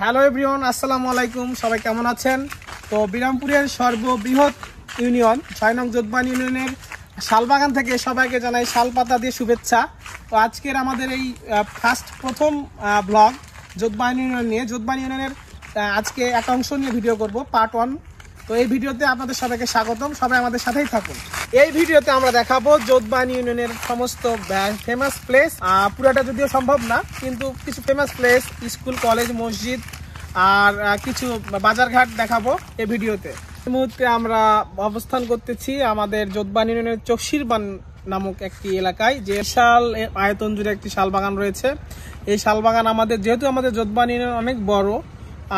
Hello everyone, আসসালামু আলাইকুম। সবাই কেমন আছেন? তো বিরামপুরের সর্ববৃহৎ ইউনিয়ন 6 নং যোধবান ইউনিয়নের শালবাগান থেকে সবাইকে জানাই শালপাতা দিয়ে শুভেচ্ছা। তো আজকের আমাদের এই প্রথম ব্লগ যোধবান ইউনিয়ন নিয়ে। যোধবান ইউনিয়নের আজকে এক অংশ নিয়ে ভিডিও করব, পার্ট 1। তো এই ভিডিওতে আপনাদের সবাইকে স্বাগতম, সবাই আমাদের সাথেই থাকুন। এই ভিডিওতে আমরা দেখাবো যোধবান ইউনিয়নের সমস্ত ফেমাস প্লেস, পুরাটা যদিও সম্ভব না, কিন্তু কিছু ফেমাস প্লেস, স্কুল, কলেজ, মসজিদ আর কিছু বাজারঘাট দেখাবো এই ভিডিওতে। এই মুহূর্তে আমরা অবস্থান করতেছি আমাদের যোধবান ইউনিয়নের চকশিরবান নামক একটি এলাকায়, যে বিশাল আয়তন জুড়ে একটি শালবাগান রয়েছে। এই শালবাগান যেহেতু আমাদের যোধবান ইউনিয়ন অনেক বড়,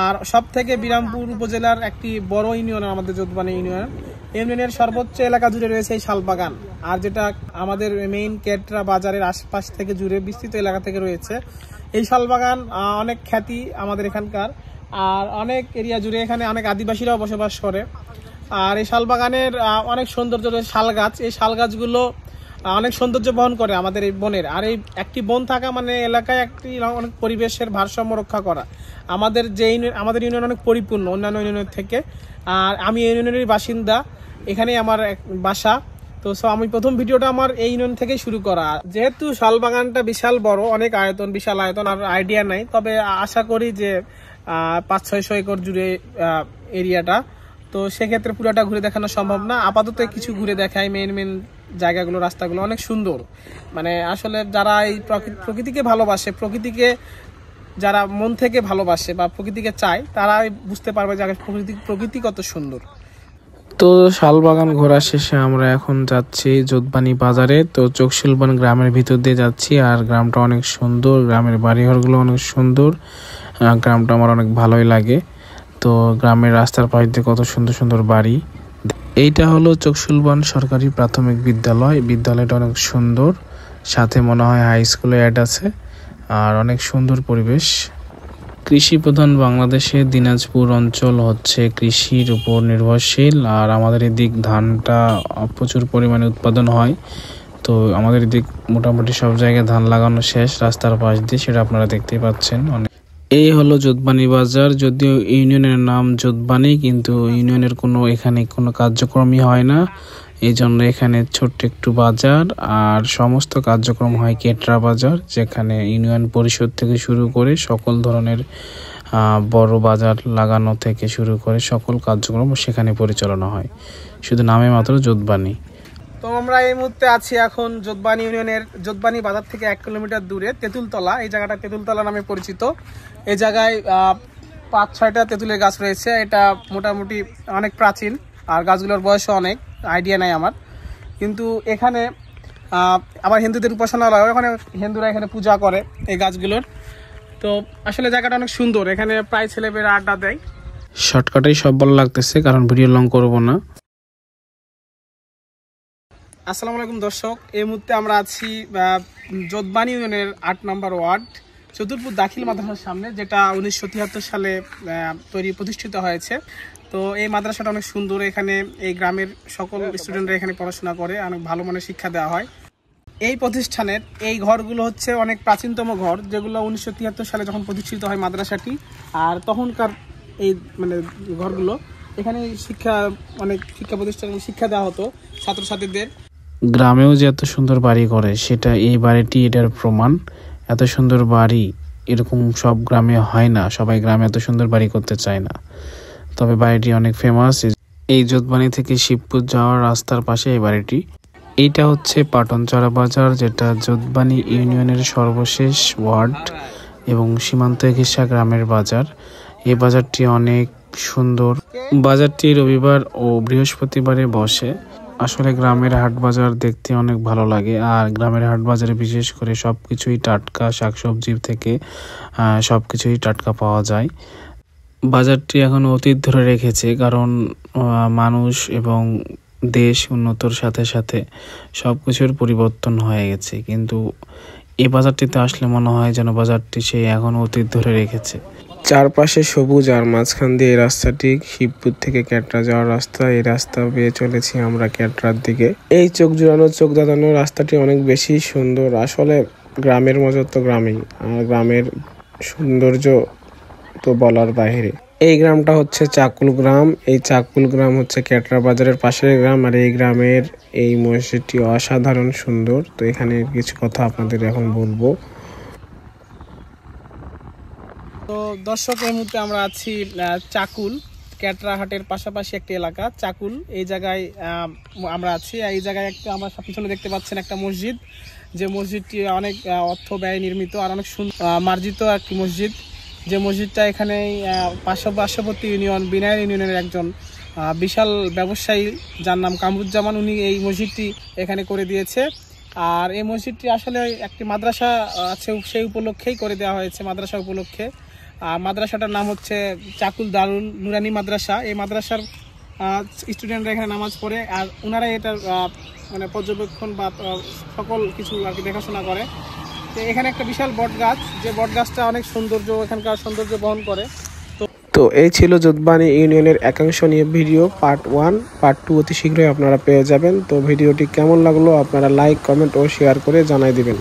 আর সব থেকে বিরামপুর উপজেলার একটি বড় ইউনিয়ন আমাদের যোধবান ইউনিয়নের সর্বোচ্চ এলাকা জুড়ে রয়েছে এই শালবাগান। আর যেটা আমাদের মেইন কেটরা বাজারের আশপাশ থেকে জুড়ে বিস্তৃত এলাকা থেকে রয়েছে এই শালবাগান, অনেক খ্যাতি আমাদের এখানকার। আর অনেক এরিয়া জুড়ে এখানে অনেক আদিবাসীরাও বসবাস করে। আর এই শালবাগানের অনেক সৌন্দর্য রয়েছে। শাল গাছ, এই শাল গাছগুলো অনেক সৌন্দর্য বহন করে আমাদের এই বনের। আর এই একটি বন থাকা মানে এলাকায় একটি অনেক পরিবেশের ভারসাম্য রক্ষা করা। আমাদের ইউনিয়ন অনেক পরিপূর্ণ অন্যান্য ইউনিয়নের থেকে। আর আমি এই ইউনিয়নেরই বাসিন্দা, এখানেই আমার এক বাসা। তো আমি প্রথম ভিডিওটা আমার এই ইউনিয়ন থেকেই শুরু করা। যেহেতু শালবাগানটা বিশাল বড়, অনেক আয়তন, বিশাল আয়তন, আর আইডিয়া নাই, তবে আশা করি যে 500-600 একর জুড়ে এরিয়াটা। তো সেক্ষেত্রে পুরোটা ঘুরে দেখানো সম্ভব না, আপাতত কিছু ঘুরে দেখাই। মেন জায়গাগুলো, রাস্তাগুলো অনেক সুন্দর। মানে আসলে যারা এই প্রকৃতিকে ভালোবাসে, প্রকৃতিকে যারা মন থেকে ভালোবাসে বা প্রকৃতিকে চায়, তারা বুঝতে পারবে যে প্রকৃতি কত সুন্দর। তো শালবাগান ঘোরা শেষে আমরা এখন যাচ্ছি যোধবানি বাজারে। তো চকশিলবান গ্রামের ভিতর দিয়ে যাচ্ছি, আর গ্রামটা অনেক সুন্দর, গ্রামের বাড়িঘরগুলো অনেক সুন্দর। গ্রামটা আমার অনেক ভালোই লাগে। তো গ্রামের রাস্তার পাশ দিয়ে কত সুন্দর সুন্দর বাড়ি। এইটা হলো চকশিলবান সরকারি প্রাথমিক বিদ্যালয়। বিদ্যালয়টা অনেক সুন্দর, সাথে মনে হয় হাই স্কুলে অ্যাড আছে। আর অনেক সুন্দর পরিবেশ। কৃষি প্রধান বাংলাদেশে দিনাজপুর অঞ্চল হচ্ছে কৃষির উপর নির্ভরশীল। আর আমাদের এদিক ধানটা প্রচুর পরিমাণে উৎপাদন হয়। তো আমাদের এদিক মোটামুটি সব জায়গায় ধান লাগানো শেষ রাস্তার পাশ দিয়ে, সেটা আপনারা দেখতেই পাচ্ছেন। এই হলো যোধবানি বাজার। যদিও ইউনিয়নের নাম যোধবানি, কিন্তু ইউনিয়নের এখানে কোনো কার্যক্রমই হয় না। এই জন্য এখানে ছোট্ট একটু বাজার, আর সমস্ত কার্যক্রম হয় কেটরা বাজার, যেখানে ইউনিয়ন পরিষদ থেকে শুরু করে সকল ধরনের বড় বাজার লাগানো থেকে শুরু করে সকল কার্যক্রম সেখানে পরিচালনা হয়, শুধু নামে মাত্র যোধবানি। তো আমরা এই মুহূর্তে আছি এখন যোধবানি ইউনিয়নের যোধবানি বাজার থেকে 1 কিলোমিটার দূরে তেঁতুলতলা। এই জায়গাটা তেঁতুলতলা নামে পরিচিত। এই জায়গায় 5-6টা তেঁতুলের গাছ রয়েছে। এটা মোটামুটি অনেক প্রাচীন, আর গাছগুলোর বয়সও অনেক, আইডিয়া নাই আমার। কিন্তু এখানে আবার হিন্দুদের উপাসনা হয়, ওখানে হিন্দুরা এখানে পূজা করে এই গাছগুলোর। তো আসলে জায়গাটা অনেক সুন্দর, এখানে প্রায় ছেলেমেয়েরা আড্ডা দেয়। শর্টকাটেই সব ভালো লাগতেছে, কারণ ভিডিও লং করবো না। আসসালামু আলাইকুম দর্শক, এই মুহূর্তে আমরা আছি যোধবানি ইউনিয়নের 8 নম্বর ওয়ার্ড চতুরপুর দাখিল মাদ্রাসার সামনে, যেটা 1973 সালে প্রতিষ্ঠিত হয়েছে। তো এই মাদ্রাসাটা অনেক সুন্দর। এখানে এই গ্রামের সকল স্টুডেন্টরা এখানে পড়াশোনা করে, অনেক ভালো মানের শিক্ষা দেওয়া হয়। এই প্রতিষ্ঠানের এই ঘরগুলো হচ্ছে অনেক প্রাচীনতম ঘর, যেগুলো 1973 সালে যখন প্রতিষ্ঠিত হয় মাদ্রাসাটি। আর তখনকার এই ঘরগুলো, এখানে অনেক শিক্ষা প্রতিষ্ঠানে শিক্ষা দেওয়া হতো ছাত্রছাত্রীদের। গ্রামেও যে এত সুন্দর বাড়ি করে, সেটা এই বাড়িটি এটার প্রমাণ। এত সুন্দর বাড়ি এরকম সব গ্রামে হয় না, সবাই গ্রামে এত সুন্দর বাড়ি করতে চায় না। তবে বাড়িটি অনেক ফেমাস। এই যোধবানি থেকে শিবপুর যাওয়ার রাস্তার পাশে এই বাড়িটি। এইটা হচ্ছে পাটনচড়া বাজার, যেটা যোধবানি ইউনিয়নের সর্বশেষ ওয়ার্ড এবং সীমান্ত ঘেঁষা গ্রামের বাজার। এই বাজারটি অনেক সুন্দর। বাজারটি রবিবার ও বৃহস্পতিবারে বসে। আসলে গ্রামের হাট বাজার দেখতে অনেক ভালো লাগে। আর গ্রামের হাট বাজারে বিশেষ করে সবকিছুই টাটকা, শাকসবজি থেকে সবকিছুই টাটকা পাওয়া যায়। বাজারটি এখন অতীত ধরে রেখেছে, কারণ মানুষ এবং দেশ উন্নতর সাথে সাথে সবকিছুর পরিবর্তন হয়ে গেছে। কিন্তু এই বাজারটিতে আসলে মনে হয় যেন বাজারটি সেই এখন অতীত ধরে রেখেছে। চারপাশে সবুজ, আর মাঝখান দিয়ে এই রাস্তাটি শিবপুর থেকে কেটরা যাওয়ার রাস্তা। এই রাস্তা বেয়ে চলেছি আমরা কেটরার দিকে। এই চোখ জুড়ানো, চোখ দাঁড়ানো রাস্তাটি অনেক বেশি সুন্দর। আসলে গ্রামের মজা তো গ্রামেই, আর গ্রামের সৌন্দর্য তো বলার বাইরে। এই গ্রামটা হচ্ছে চাকুল গ্রাম। এই চাকুল গ্রাম হচ্ছে কেটরা বাজারের পাশের গ্রাম। আর এই গ্রামের এই মসজিদটি অসাধারণ সুন্দর। তো এখানে কিছু কথা আপনাদের এখন বলবো। তো দর্শক, এই মুহূর্তে আমরা আছি চাকুল ক্যাটরাহাটের পাশাপাশি একটি এলাকা চাকুল, এই জায়গায় আমরা আছি। এই জায়গায় একটা আমরা পিছনে দেখতে পাচ্ছেন একটা মসজিদ, যে মসজিদটি অনেক অর্থ ব্যয় নির্মিত আর অনেক সুন্দর মার্জিত একটি মসজিদ। যে মসজিদটা এখানে পার্শ্ববর্তী ইউনিয়ন বিনায়র ইউনিয়নের একজন বিশাল ব্যবসায়ী যার নাম কামরুজ্জামান, উনি এই মসজিদটি এখানে করে দিয়েছে। আর এই মসজিদটি আসলে একটি মাদ্রাসা আছে, সেই উপলক্ষেই করে দেওয়া হয়েছে, মাদ্রাসা উপলক্ষে। মাদ্রাসাটার নাম হচ্ছে চাকুল দারুল নুরানি মাদ্রাসা। এই মাদ্রাসার স্টুডেন্টরা এখানে নামাজ পড়ে, আর ওনারা এটার মানে পর্যবেক্ষণ বা সকল কিছু আর কি দেখাশোনা করে। তো এখানে একটা বিশাল বট গাছ, যে বট গাছটা অনেক সৌন্দর্য, এখানকার সৌন্দর্য বহন করে। তো এই ছিল যোধবানী ইউনিয়নের একাংশ নিয়ে ভিডিও পার্ট 1। পার্ট 2 অতি শীঘ্রই আপনারা পেয়ে যাবেন। তো ভিডিওটি কেমন লাগলো আপনারা লাইক, কমেন্ট ও শেয়ার করে জানাই দিবেন।